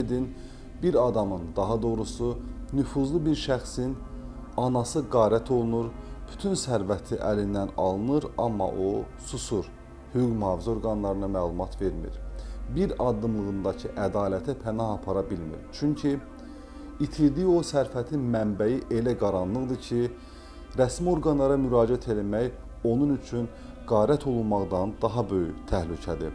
edin, bir adamın, daha doğrusu nüfuzlu bir şəxsin anası qarət olunur, bütün sərvəti əlindən alınır, amma o susur. Hüquq mühafizə orqanlarına məlumat vermir. Bir addımlığındakı ədalətə pənah apara bilmir. Çünki itirdiyi o sərvətin mənbəyi elə qaranlıqdır ki, rəsmi orqanlara müraciət etmək onun üçün qarət olunmaqdan daha böyük təhlükədir.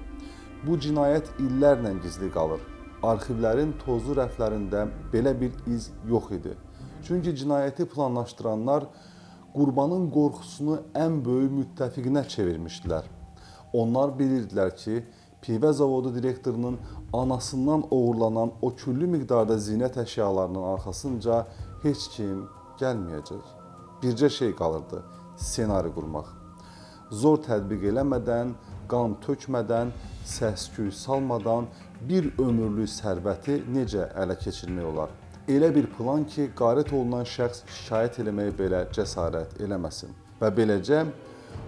Bu cinayət illərlə gizli qalır. Arxivlərin tozlu rəflərində belə bir iz yox idi. Çünki cinayəti planlaşdıranlar qurbanın qorxusunu ən böyük müttəfiqinə çevirmişdilər. Onlar bilirdilər ki, pivə zavodu direktorunun anasından uğurlanan o küllü miqdarda zinət əşyalarının arxasınca heç kim gəlməyəcək. Bircə şey qalırdı, ssenari qurmaq. Zor tətbiq eləmədən, qan tökmədən, səs-küy salmadan bir ömürlük sərvəti necə ələ keçirmək olar? Elə bir plan ki, qarət olunan şəxs şikayət eləməyə belə cəsarət eləməsin. Və beləcə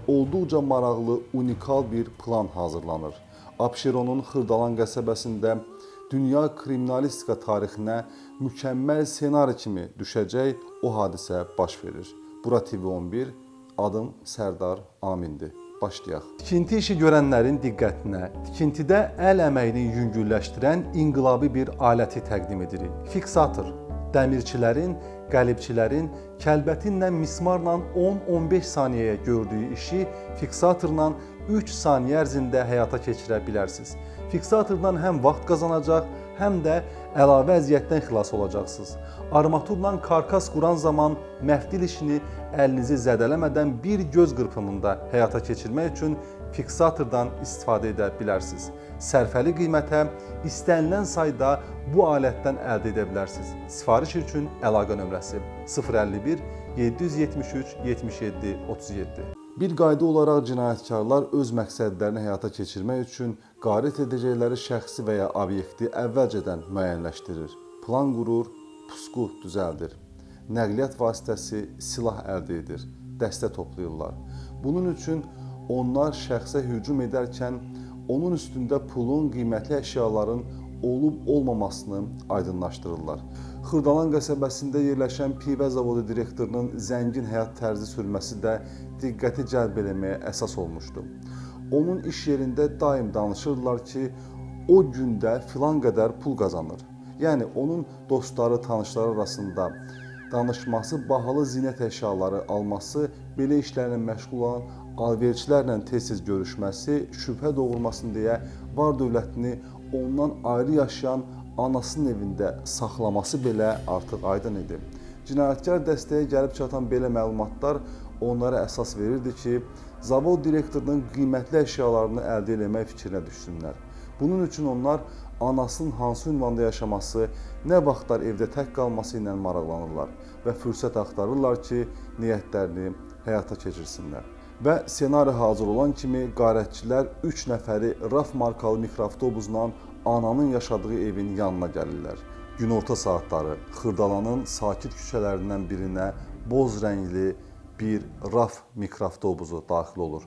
olduqca maraqlı, unikal bir plan hazırlanır. Abşeronun Xırdalan qəsəbəsində dünya kriminalistika tarixinə mükəmməl ssenari kimi düşəcək o hadisə baş verir. Bura TV11, adım Sərdar Amindir. Başlayaq. Tikinti işi görənlərin diqqətinə tikintidə əl əməyini yüngülləşdirən inqilabi bir aləti təqdim edirik. Fiksator. Dəmirçilərin, qəlibçilərin kəlbətinlə mismarla 10-15 saniyəyə gördüyü işi fiksatorla 3 saniyə ərzində həyata keçirə bilərsiniz. Fiksatordan həm vaxt qazanacaq, həm də əlavə əziyyətdən xilas olacaqsınız. Armaturla karkas quran zaman məftil işini əlinizi zədələmədən bir göz qırpımında həyata keçirmək üçün fiksatordan istifadə edə bilərsiniz. Sərfəli qiymətə istənilən sayda bu alətdən əldə edə bilərsiniz. Sifariş üçün əlaqə nömrəsi 051 773 77 37. Bir qayda olaraq cinayətkarlar öz məqsədlərini həyata keçirmək üçün qarət edəcəkləri şəxsi və ya obyekti əvvəlcədən müəyyənləşdirir. Plan qurur, pusqu düzəldir. Nəqliyyat vasitəsi, silah əldə edir, dəstə toplayırlar. Bunun üçün onlar şəxsə hücum edərkən onun üstündə pulun, qiymətli əşyaların olub-olmamasını aydınlaşdırırlar. Xırdalan qəsəbəsində yerləşən pivə zavodu direktorunun zəngin həyat tərzi sürməsi də diqqəti cəlb eləməyə əsas olmuşdu. Onun iş yerində daim danışırdılar ki, o gündə filan qədər pul qazanır. Yəni, onun dostları, tanışları arasında danışması, bahalı zinət əşyaları alması, belə işlərlə məşğul olan alverçilərlə tez-tez görüşməsi, şübhə doğurmasın deyə var dövlətini ondan ayrı yaşayan anasının evində saxlaması belə artıq aydın idi. Cinayətkar dəstəyə gəlib çatan belə məlumatlar onlara əsas verirdi ki, zavod direktorunun qiymətli əşyalarını əldə etmək fikrinə düşsünlər. Bunun üçün onlar anasının hansı ünvanda yaşaması, nə vaxtlar evdə tək qalması ilə maraqlanırlar və fürsət axtarırlar ki, niyyətlərini həyata keçirsinlər. Və ssenari hazır olan kimi qarətçilər 3 nəfəri RAF markalı mikroavtobusla ananın yaşadığı evin yanına gəlirlər. Günorta saatları Xırdalanın sakit küçələrindən birinə boz rəngli bir RAF mikroavtobusu daxil olur.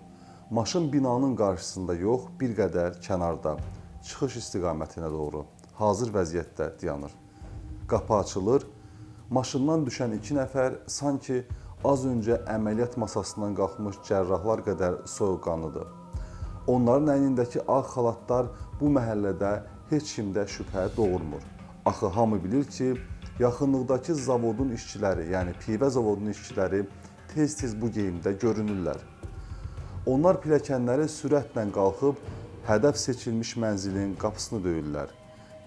Maşın binanın qarşısında yox, bir qədər kənarda, çıxış istiqamətinə doğru hazır vəziyyətdə dayanır. Qapı açılır, maşından düşən 2 nəfər sanki az öncə əməliyyat masasından qalxmış cərrahlar qədər soyuqqanlıdır. Onların əynindəki ağ xalatlar bu məhəllədə heç kimdə şübhə doğurmur. Axı hamı bilir ki, yaxınlıqdakı zavodun işçiləri, yəni pivə zavodunun işçiləri tez-tez bu geyimdə görünürlər. Onlar pilləkənləri sürətlə qalxıb, hədəf seçilmiş mənzilin qapısını döyürlər.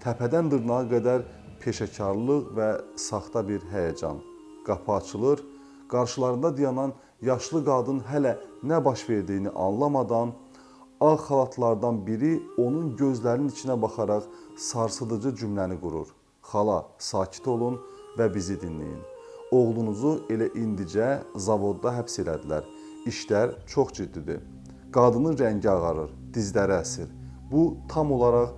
Təpədən dırnağa qədər peşəkarlıq və saxta bir həyəcan. Qapı açılır, qarşılarında dayanan yaşlı qadın hələ nə baş verdiyini anlamadan, ağ xalatlardan biri onun gözlərinin içinə baxaraq sarsıdıcı cümləni qurur. Xala, sakit olun və bizi dinləyin. Oğlunuzu elə indicə zavodda həbs elədilər. İşlər çox ciddidir. Qadının rəngi ağarır, dizləri əsir. Bu tam olaraq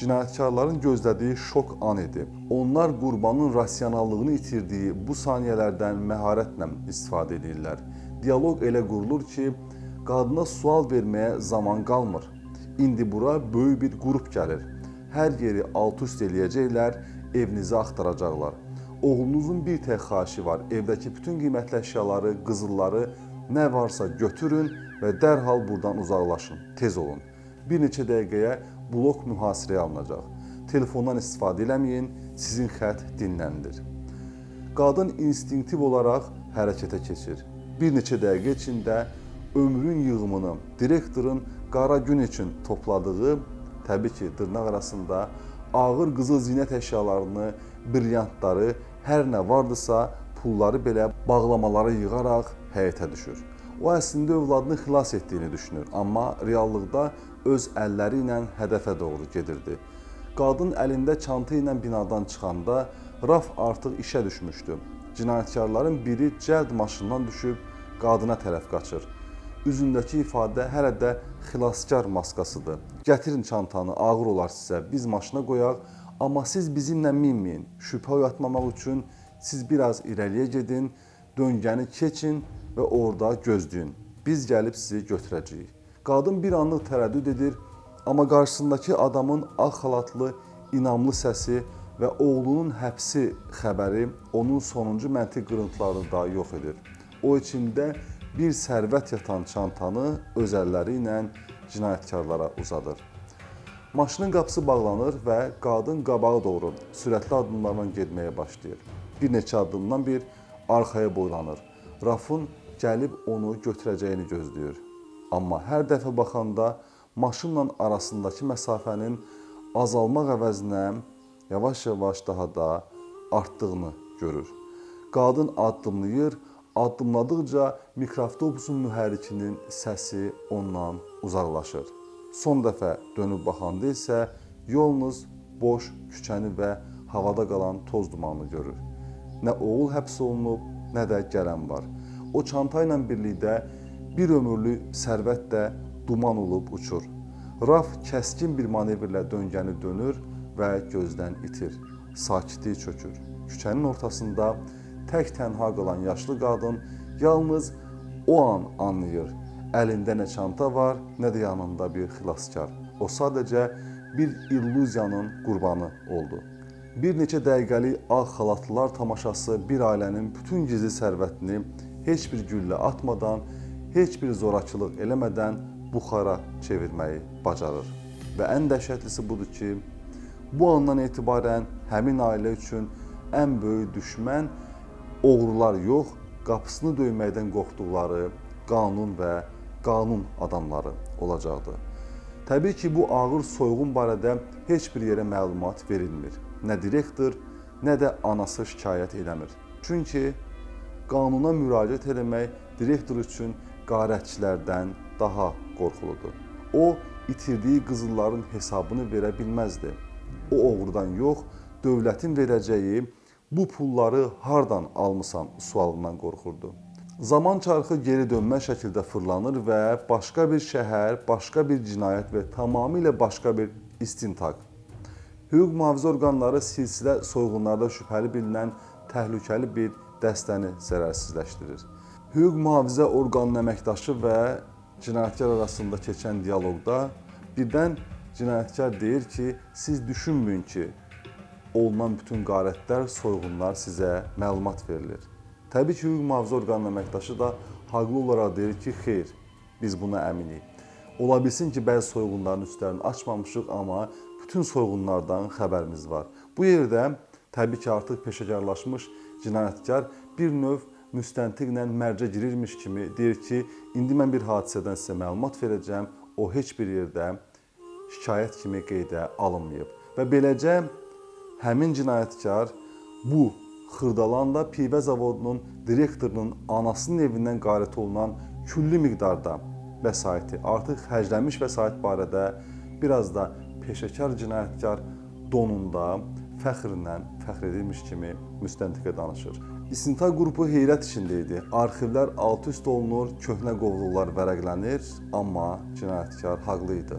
cinayətkarların gözlədiyi şok an idi. Onlar qurbanın rasionallığını itirdiyi bu saniyələrdən məharətlə istifadə edirlər. Dialoq elə qurulur ki, qadına sual verməyə zaman qalmır. İndi bura böyük bir qrup gəlir. hər yeri alt-üst eləyəcəklər, evinizi axtaracaqlar. Oğlunuzun bir tək xahişi var, evdəki bütün qiymətli əşyaları, qızılları, nə varsa götürün və dərhal buradan uzaqlaşın, tez olun. Bir neçə dəqiqəyə blok mühasirəyə alınacaq. Telefondan istifadə eləməyin, sizin xətt dinlənilir. Qadın instinktiv olaraq hərəkətə keçir. Bir neçə dəqiqə içində ömrün yığımını direktorun qara gün üçün topladığı, təbii ki, dırnaq arasında ağır qızıl zinət əşyalarını, brilyantları, hər nə vardısa, pulları belə bağlamaları yığaraq həyətə düşür. O əslində övladını xilas etdiyini düşünür, amma reallıqda öz əlləri ilə hədəfə doğru gedirdi. Qadın əlində çanta ilə binadan çıxanda Raf artıq işə düşmüşdü. Cinayətkarların biri cəld maşından düşüb qadına tərəf qaçır. Üzündəki ifadə hələ də xilaskar maskasıdır. Gətirin çantanı, ağır olar sizə, biz maşına qoyaq, amma siz bizimlə minməyin. Şübhə oyatmamaq üçün siz biraz irəliyə gedin, döngəni keçin və orada gözləyin. Biz gəlib sizi götürəcəyik. Qadın bir anlıq tərəddüd edir, amma qarşısındakı adamın ağ xalatlı, inamlı səsi və oğlunun həbsi xəbəri onun sonuncu məntiq qırıntılarını da yox edir. O içində bir sərvət yatan çantanı öz əlləri ilə cinayətkarlara uzadır. Maşının qapısı bağlanır və qadın qabağa doğru sürətli addımlarla getməyə başlayır. Bir neçə addımdan bir arxaya boylanır. Rafın gəlib onu götürəcəyini gözləyir. Amma hər dəfə baxanda maşınla arasındakı məsafənin azalmaq əvəzinə yavaş-yavaş daha da artdığını görür. Qadın addımlayır, addımladıqca mikroavtobusun mühərrikinin səsi ondan uzaqlaşır. Son dəfə dönüb baxanda isə yalnız boş küçəni və havada qalan toz dumanını görür. Nə oğul həbs olunub, nə də gələn var. O çanta ilə birlikdə bir ömürlük sərvət də duman olub uçur. Raf kəskin bir manevrlə döngəni dönür və gözdən itir. Sakitlik çökür. Küçənin ortasında tək-tənha qalan yaşlı qadın yalnız o an anlayır. Əlində nə çanta var, nə də yanında bir xilaskar. O sadəcə bir illüziyanın qurbanı oldu. Bir neçə dəqiqəlik ağ xalatlılar tamaşası bir ailənin bütün gizli sərvətini heç bir güllə atmadan, heç bir zorakılıq eləmədən buxara çevirməyi bacarır. Və ən dəhşətlisi budur ki, bu andan etibarən həmin ailə üçün ən böyük düşmən oğrular yox, qapısını döyməkdən qorxduqları qanun və qanun adamları olacaqdı. Təbii ki, bu ağır soyğun barədə heç bir yerə məlumat verilmir. Nə direktor, nə də anası şikayət eləmir. Çünki qanuna müraciət eləmək direktor üçün qarətçilərdən daha qorxuludur. O, itirdiyi qızılların hesabını verə bilməzdi. O oğrudan yox, dövlətin verəcəyi bu pulları hardan almısan sualından qorxurdu. Zaman çarxı geri dönmə şəkildə fırlanır və başqa bir şəhər, başqa bir cinayət və tamamilə başqa bir istintaq. Hüquq mühafizə orqanları silsilə soyğunlarda şübhəli bilinən təhlükəli bir dəstəni zərərsizləşdirir. Hüquq mühafizə orqanının əməkdaşı və cinayətkar arasında keçən dialoqda birdən cinayətkar deyir ki, siz düşünməyin ki, olunan bütün qarətlər, soyğunlar sizə məlumat verilir. Təbii ki, hüquq mühafizə orqanının əməkdaşı da haqlı olaraq deyir ki, xeyr, biz buna əminik. Ola bilsin ki, bəzi soyğunların üstlərini açmamışıq, amma bütün soyğunlardan xəbərimiz var. Bu yerdə təbii ki, artıq peşəkarlaşmış cinayətkar bir növ müstəntiqlə mərcə girirmiş kimi deyir ki, indi mən bir hadisədən sizə məlumat verəcəm, o heç bir yerdə şikayət kimi qeydə alınmayıb. Və beləcə həmin cinayətkar bu Xırdalanda pivə zavodunun direktorunun anasının evindən qarət olunan külli miqdarda vəsaiti, artıq xərclənmiş vəsait barədə biraz da peşəkar cinayətkar donunda fəxrlə fəxr edilmiş kimi müstəntiqə danışır. İstintaq qrupu heyrət içində idi. Arxivlər alt-üst olunur, köhnə qovluqlar vərəqlənir, amma cinayətkar haqlı idi.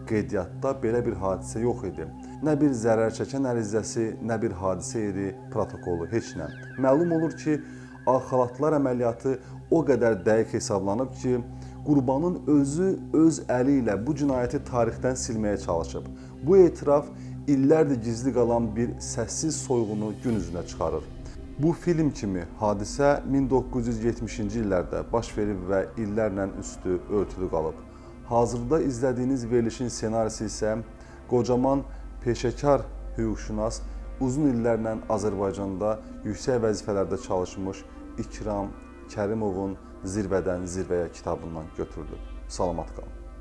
Qeydiyyatda belə bir hadisə yox idi. Nə bir zərər çəkən ərizəsi, nə bir hadisə yeri, protokolu, heç nə. Məlum olur ki, ağ xalatlar əməliyyatı o qədər dəqiq hesablanıb ki, qurbanın özü öz əli ilə bu cinayəti tarixdən silməyə çalışıb. Bu etiraf illərdir gizli qalan bir səssiz soyğunu gün üzünə çıxarır. Bu film kimi hadisə 1970-ci illərdə baş verib və illərlə üstü örtülü qalıb. Hazırda izlədiyiniz verilişin ssenarisi isə qocaman peşəkar hüquqşünas, uzun illərlə Azərbaycanda yüksək vəzifələrdə çalışmış İkram Kərimovun Zirvədən Zirvəyə kitabından götürülüb. Salamat qalın.